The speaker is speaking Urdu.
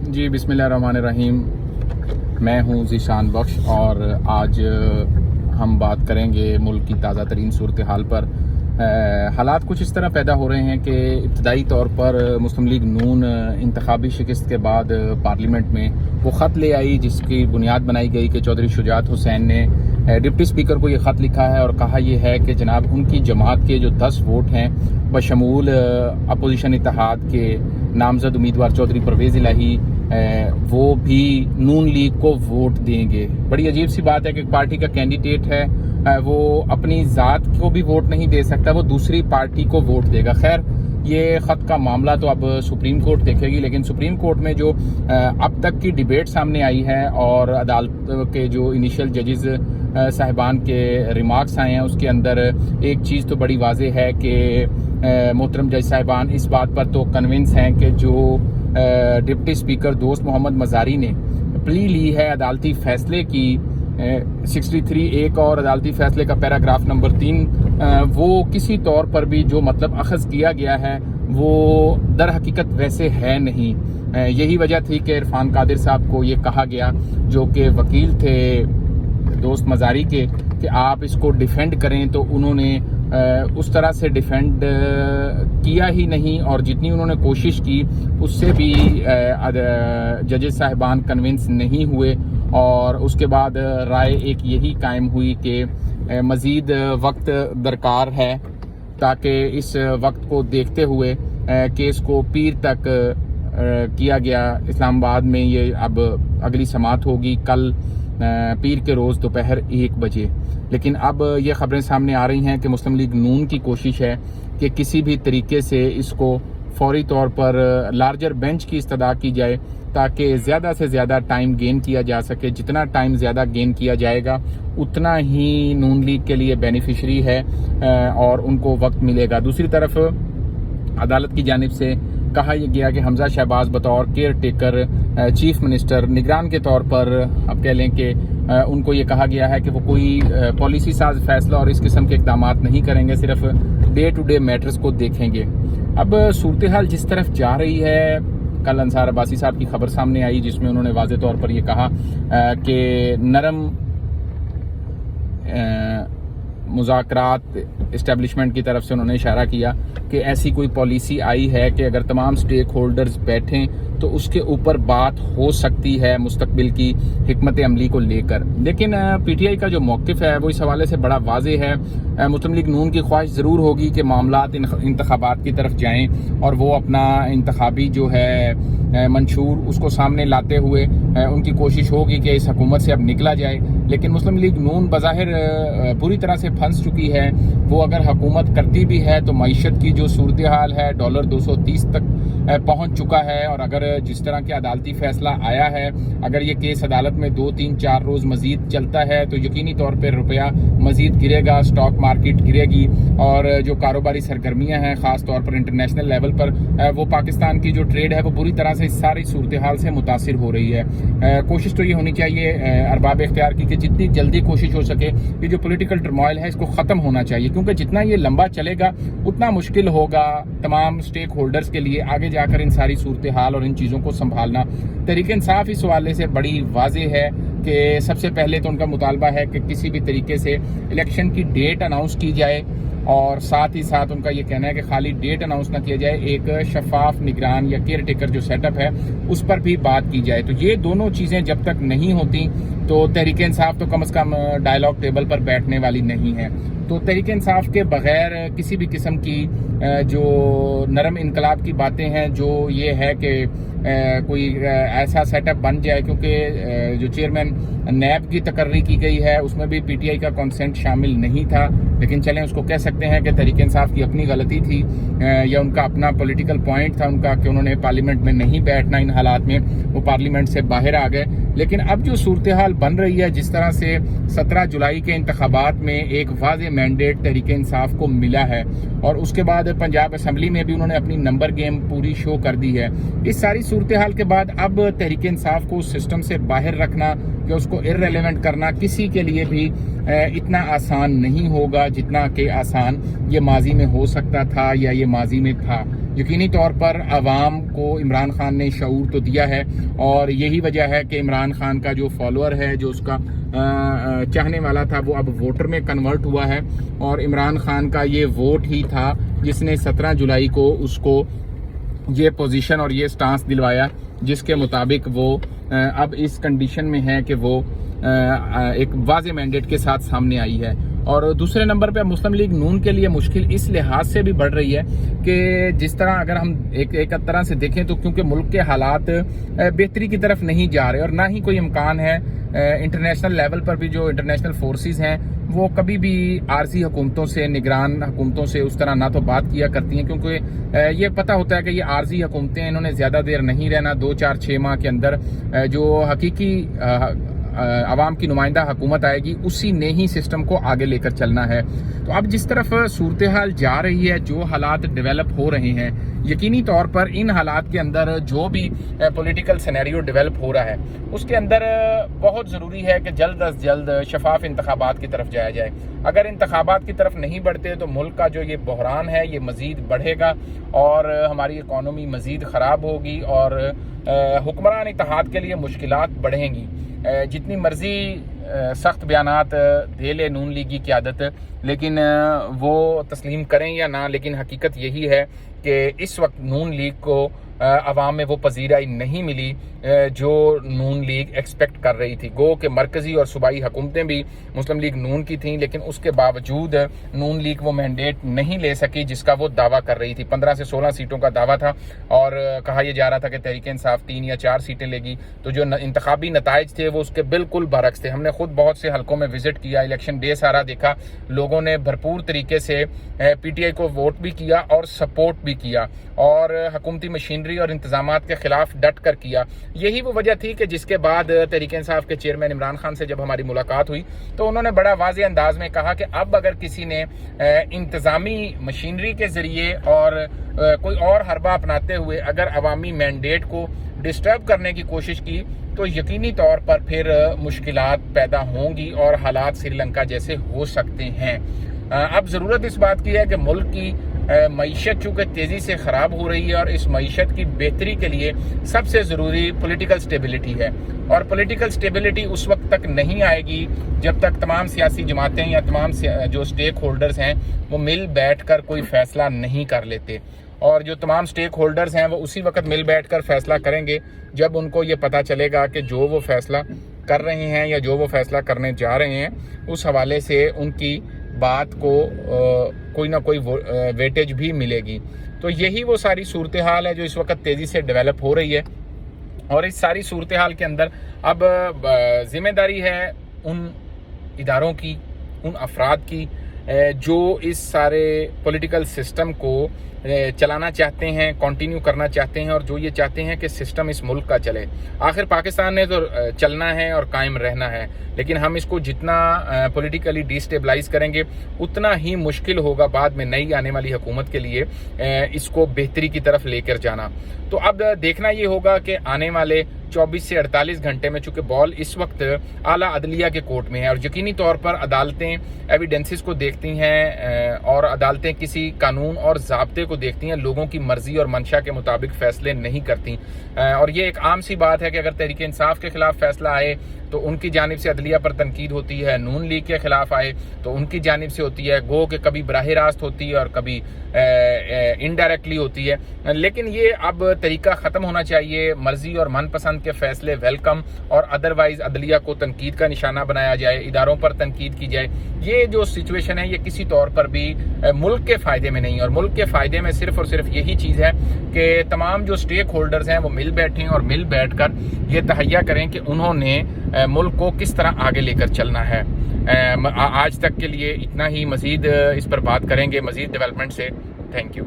جی بسم اللہ الرحمن الرحیم، میں ہوں ذیشان بخش اور آج ہم بات کریں گے ملک کی تازہ ترین صورتحال پر۔ حالات کچھ اس طرح پیدا ہو رہے ہیں کہ ابتدائی طور پر مسلم لیگ نون انتخابی شکست کے بعد پارلیمنٹ میں وہ خط لے آئی جس کی بنیاد بنائی گئی کہ چودھری شجاعت حسین نے ڈپٹی اسپیکر کو یہ خط لکھا ہے اور کہا یہ ہے کہ جناب ان کی جماعت کے جو 10 ووٹ ہیں بشمول اپوزیشن اتحاد کے نامزد امیدوار چودھری پرویز الہی وہ بھی نون لیگ کو ووٹ دیں گے۔ بڑی عجیب سی بات ہے کہ ایک پارٹی کا کینڈیڈیٹ ہے وہ اپنی ذات کو بھی ووٹ نہیں دے سکتا، وہ دوسری پارٹی کو ووٹ دے گا۔ خیر یہ خط کا معاملہ تو اب سپریم کورٹ دیکھے گی، لیکن سپریم کورٹ میں جو اب تک کی ڈیبیٹ سامنے آئی ہے اور عدالت کے جو انیشل ججز صاحبان کے ریمارکس آئے ہیں اس کے اندر ایک چیز تو بڑی واضح ہے کہ محترم جج صاحبان اس بات پر تو کنونس ہیں کہ جو ڈپٹی اسپیکر دوست محمد مزاری نے پلی لی ہے عدالتی فیصلے کی 63 ایک اور عدالتی فیصلے کا پیراگراف نمبر 3 وہ کسی طور پر بھی جو مطلب اخذ کیا گیا ہے وہ در حقیقت ویسے ہے نہیں۔ یہی وجہ تھی کہ عرفان قادر صاحب کو یہ کہا گیا جو کہ وکیل تھے دوست مزاری کے کہ آپ اس کو ڈیفینڈ کریں، تو انہوں نے اس طرح سے ڈیفینڈ کیا ہی نہیں اور جتنی انہوں نے کوشش کی اس سے بھی ججز صاحبان کنونس نہیں ہوئے اور اس کے بعد رائے ایک یہی قائم ہوئی کہ مزید وقت درکار ہے تاکہ اس وقت کو دیکھتے ہوئے کیس کو پیر تک کیا گیا۔ اسلام آباد میں یہ اب اگلی سماعت ہوگی کل پیر کے روز دوپہر 1 بجے، لیکن اب یہ خبریں سامنے آ رہی ہیں کہ مسلم لیگ نون کی کوشش ہے کہ کسی بھی طریقے سے اس کو فوری طور پر لارجر بینچ کی استدعا کی جائے تاکہ زیادہ سے زیادہ ٹائم گین کیا جا سکے۔ جتنا ٹائم زیادہ گین کیا جائے گا اتنا ہی نون لیگ کے لیے بینیفیشری ہے اور ان کو وقت ملے گا۔ دوسری طرف عدالت کی جانب سے کہا یہ گیا کہ حمزہ شہباز بطور کیئر ٹیکر چیف منسٹر نگران کے طور پر اب کہہ لیں کہ ان کو یہ کہا گیا ہے کہ وہ کوئی پالیسی ساز فیصلہ اور اس قسم کے اقدامات نہیں کریں گے، صرف ڈے ٹو ڈے میٹرز کو دیکھیں گے۔ اب صورتحال جس طرف جا رہی ہے، کل انصار عباسی صاحب کی خبر سامنے آئی جس میں انہوں نے واضح طور پر یہ کہا کہ نرم مذاکرات اسٹیبلشمنٹ کی طرف سے انہوں نے اشارہ کیا کہ ایسی کوئی پالیسی آئی ہے کہ اگر تمام سٹیک ہولڈرز بیٹھیں تو اس کے اوپر بات ہو سکتی ہے مستقبل کی حکمت عملی کو لے کر۔ لیکن پی ٹی آئی کا جو موقف ہے وہ اس حوالے سے بڑا واضح ہے۔ مسلم لیگ نون کی خواہش ضرور ہوگی کہ معاملات انتخابات کی طرف جائیں اور وہ اپنا انتخابی جو ہے منشور اس کو سامنے لاتے ہوئے ان کی کوشش ہوگی کہ اس حکومت سے اب نکلا جائے، لیکن مسلم لیگ نون بظاہر پوری طرح سے پھنس چکی ہے۔ وہ اگر حکومت کرتی بھی ہے تو معیشت کی جو صورتحال ہے ڈالر 230 تک پہنچ چکا ہے، اور اگر جس طرح کے عدالتی فیصلہ آیا ہے اگر یہ کیس عدالت میں 2 3 4 روز مزید چلتا ہے تو یقینی طور پہ روپیہ مزید گرے گا، سٹاک مارکیٹ گرے گی اور جو کاروباری سرگرمیاں ہیں خاص طور پر انٹرنیشنل لیول پر وہ پاکستان کی جو ٹریڈ ہے وہ بری طرح سے اس ساری صورتحال سے متاثر ہو رہی ہے۔ کوشش تو یہ ہونی چاہیے ارباب اختیار کی کہ جتنی جلدی کوشش ہو سکے یہ جو پولیٹیکل ٹرموائل ہے اس کو ختم ہونا چاہیے، کیونکہ جتنا یہ لمبا چلے گا اتنا مشکل ہوگا تمام سٹیک ہولڈرز کے لیے آگے جا کر ان ساری صورتحال اور ان چیزوں کو سنبھالنا۔ تحریک انصاف اس حوالے سے بڑی واضح ہے کہ سب سے پہلے تو ان کا مطالبہ ہے کہ کسی بھی طریقے سے الیکشن کی ڈیٹ اناؤنس کی جائے اور ساتھ ہی ساتھ ان کا یہ کہنا ہے کہ خالی ڈیٹ اناؤنس نہ کیا جائے، ایک شفاف نگران یا کیئر ٹیکر جو سیٹ اپ ہے اس پر بھی بات کی جائے۔ تو یہ دونوں چیزیں جب تک نہیں ہوتی تو تحریک انصاف تو کم از کم ڈائیلاگ ٹیبل پر بیٹھنے والی نہیں ہے۔ تو تحریک انصاف کے بغیر کسی بھی قسم کی جو نرم انقلاب کی باتیں ہیں، جو یہ ہے کہ کوئی ایسا سیٹ اپ بن جائے، کیونکہ جو چیئرمین نیب کی تقرری کی گئی ہے اس میں بھی پی ٹی آئی کا کنسنٹ شامل نہیں تھا، لیکن چلیں اس کو کہہ سکتے ہیں کہ تحریک انصاف کی اپنی غلطی تھی یا ان کا اپنا پولیٹیکل پوائنٹ تھا ان کا کہ انہوں نے پارلیمنٹ میں نہیں بیٹھنا، ان حالات میں وہ پارلیمنٹ سے باہر آ گئے۔ لیکن اب جو صورتحال بن رہی ہے جس طرح سے 17 جولائی کے انتخابات میں ایک واضح مینڈیٹ تحریک انصاف کو ملا ہے اور اس کے بعد پنجاب اسمبلی میں بھی انہوں نے اپنی نمبر گیم پوری شو کر دی ہے، اس ساری صورتحال کے بعد اب تحریک انصاف کو سسٹم سے باہر رکھنا کہ اس کو ارریلیونٹ کرنا کسی کے لیے بھی اتنا آسان نہیں ہوگا جتنا کہ آسان یہ ماضی میں ہو سکتا تھا یا یہ ماضی میں تھا۔ یقینی طور پر عوام کو عمران خان نے شعور تو دیا ہے، اور یہی وجہ ہے کہ عمران خان کا جو فالوور ہے، جو اس کا چاہنے والا تھا، وہ اب ووٹر میں کنورٹ ہوا ہے، اور عمران خان کا یہ ووٹ ہی تھا جس نے 17 جولائی کو اس کو یہ پوزیشن اور یہ سٹانس دلوایا، جس کے مطابق وہ اب اس کنڈیشن میں ہے کہ وہ ایک واضح مینڈیٹ کے ساتھ سامنے آئی ہے۔ اور دوسرے نمبر پہ مسلم لیگ نون کے لیے مشکل اس لحاظ سے بھی بڑھ رہی ہے کہ جس طرح اگر ہم ایک طرح سے دیکھیں تو کیونکہ ملک کے حالات بہتری کی طرف نہیں جا رہے، اور نہ ہی کوئی امکان ہے انٹرنیشنل لیول پر بھی جو انٹرنیشنل فورسز ہیں وہ کبھی بھی عارضی حکومتوں سے، نگران حکومتوں سے اس طرح نہ تو بات کیا کرتی ہیں، کیونکہ یہ پتہ ہوتا ہے کہ یہ عارضی حکومتیں انہوں نے زیادہ دیر نہیں رہنا، 2-4-6 ماہ کے اندر جو حقیقی عوام کی نمائندہ حکومت آئے گی اسی نے ہی سسٹم کو آگے لے کر چلنا ہے۔ تو اب جس طرف صورتحال جا رہی ہے، جو حالات ڈیولپ ہو رہے ہیں، یقینی طور پر ان حالات کے اندر جو بھی پولیٹیکل سینیریو ڈیولپ ہو رہا ہے اس کے اندر بہت ضروری ہے کہ جلد از جلد شفاف انتخابات کی طرف جایا جائے۔ اگر انتخابات کی طرف نہیں بڑھتے تو ملک کا جو یہ بحران ہے یہ مزید بڑھے گا، اور ہماری اکانومی مزید خراب ہوگی، اور حکمران اتحاد کے لیے مشکلات بڑھیں گی۔ جتنی مرضی سخت بیانات دے لے نون لیگ کی قیادت، لیکن وہ تسلیم کریں یا نہ، لیکن حقیقت یہی ہے کہ اس وقت نون لیگ کو عوام میں وہ پذیرائی نہیں ملی جو نون لیگ ایکسپیکٹ کر رہی تھی۔ گو کہ مرکزی اور صوبائی حکومتیں بھی مسلم لیگ نون کی تھیں، لیکن اس کے باوجود نون لیگ وہ مینڈیٹ نہیں لے سکی جس کا وہ دعویٰ کر رہی تھی۔ 15 سے 16 سیٹوں کا دعویٰ تھا، اور کہا یہ جا رہا تھا کہ تحریک انصاف 3 یا 4 سیٹیں لے گی۔ تو جو انتخابی نتائج تھے وہ اس کے بالکل برعکس تھے۔ ہم نے خود بہت سے حلقوں میں وزٹ کیا، الیکشن ڈے سارا دیکھا، لوگوں نے بھرپور طریقے سے پی ٹی آئی کو ووٹ بھی کیا اور سپورٹ بھی کیا، اور حکومتی مشینری اور انتظامات کے خلاف ڈٹ کر کیا۔ یہی وہ وجہ تھی کہ جس کے بعد تحریک انصاف کے چیئرمین عمران خان سے جب ہماری ملاقات ہوئی تو انہوں نے بڑا واضح انداز میں کہا کہ اب اگر کسی نے انتظامی مشینری کے ذریعے اور کوئی اور حربہ اپناتے ہوئے اگر عوامی مینڈیٹ کو ڈسٹرب کرنے کی کوشش کی تو یقینی طور پر پھر مشکلات پیدا ہوں گی اور حالات سری لنکا جیسے ہو سکتے ہیں۔ اب ضرورت اس بات کی ہے کہ ملک کی معیشت چونکہ تیزی سے خراب ہو رہی ہے، اور اس معیشت کی بہتری کے لیے سب سے ضروری پولیٹیکل سٹیبلٹی ہے، اور پولیٹیکل سٹیبلٹی اس وقت تک نہیں آئے گی جب تک تمام سیاسی جماعتیں یا تمام جو سٹیک ہولڈرز ہیں وہ مل بیٹھ کر کوئی فیصلہ نہیں کر لیتے۔ اور جو تمام سٹیک ہولڈرز ہیں وہ اسی وقت مل بیٹھ کر فیصلہ کریں گے جب ان کو یہ پتہ چلے گا کہ جو وہ فیصلہ کر رہے ہیں یا جو وہ فیصلہ کرنے جا رہے ہیں اس حوالے سے ان کی بات کو کوئی نہ کوئی ویٹیج بھی ملے گی۔ تو یہی وہ ساری صورتحال ہے جو اس وقت تیزی سے ڈیولپ ہو رہی ہے، اور اس ساری صورتحال کے اندر اب ذمہ داری ہے ان اداروں کی، ان افراد کی جو اس سارے پولیٹیکل سسٹم کو چلانا چاہتے ہیں، کنٹینیو کرنا چاہتے ہیں، اور جو یہ چاہتے ہیں کہ سسٹم اس ملک کا چلے۔ آخر پاکستان نے تو چلنا ہے اور قائم رہنا ہے، لیکن ہم اس کو جتنا پولیٹیکلی ڈیسٹیبلائز کریں گے اتنا ہی مشکل ہوگا بعد میں نئی آنے والی حکومت کے لیے اس کو بہتری کی طرف لے کر جانا۔ تو اب دیکھنا یہ ہوگا کہ آنے والے 24 سے 48 گھنٹے میں، چونکہ بال اس وقت اعلیٰ عدلیہ کے کورٹ میں ہے، اور یقینی طور پر عدالتیں ایویڈنسز کو دیکھتی ہیں، اور عدالتیں کسی قانون اور ضابطے کو دیکھتی ہیں، لوگوں کی مرضی اور منشا کے مطابق فیصلے نہیں کرتی۔ اور یہ ایک عام سی بات ہے کہ اگر تحریک انصاف کے خلاف فیصلہ آئے تو ان کی جانب سے عدلیہ پر تنقید ہوتی ہے، نون لیگ کے خلاف آئے تو ان کی جانب سے ہوتی ہے، گو کہ کبھی براہ راست ہوتی ہے اور کبھی انڈائریکٹلی ہوتی ہے۔ لیکن یہ اب طریقہ ختم ہونا چاہیے، مرضی اور من پسند کے فیصلے ویلکم، اور ادروائز عدلیہ کو تنقید کا نشانہ بنایا جائے، اداروں پر تنقید کی جائے۔ یہ جو سچویشن ہے یہ کسی طور پر بھی ملک کے فائدے میں نہیں، اور ملک کے فائدے میں صرف اور صرف یہی چیز ہے کہ تمام جو سٹیک ہولڈرز ہیں وہ مل بیٹھیں اور مل بیٹھ کر یہ تہیہ کریں کہ انہوں نے ملک کو کس طرح آگے لے کر چلنا ہے۔ آج تک کے لیے اتنا ہی، مزید اس پر بات کریں گے مزید ڈیولپمنٹ سے۔ Thank you.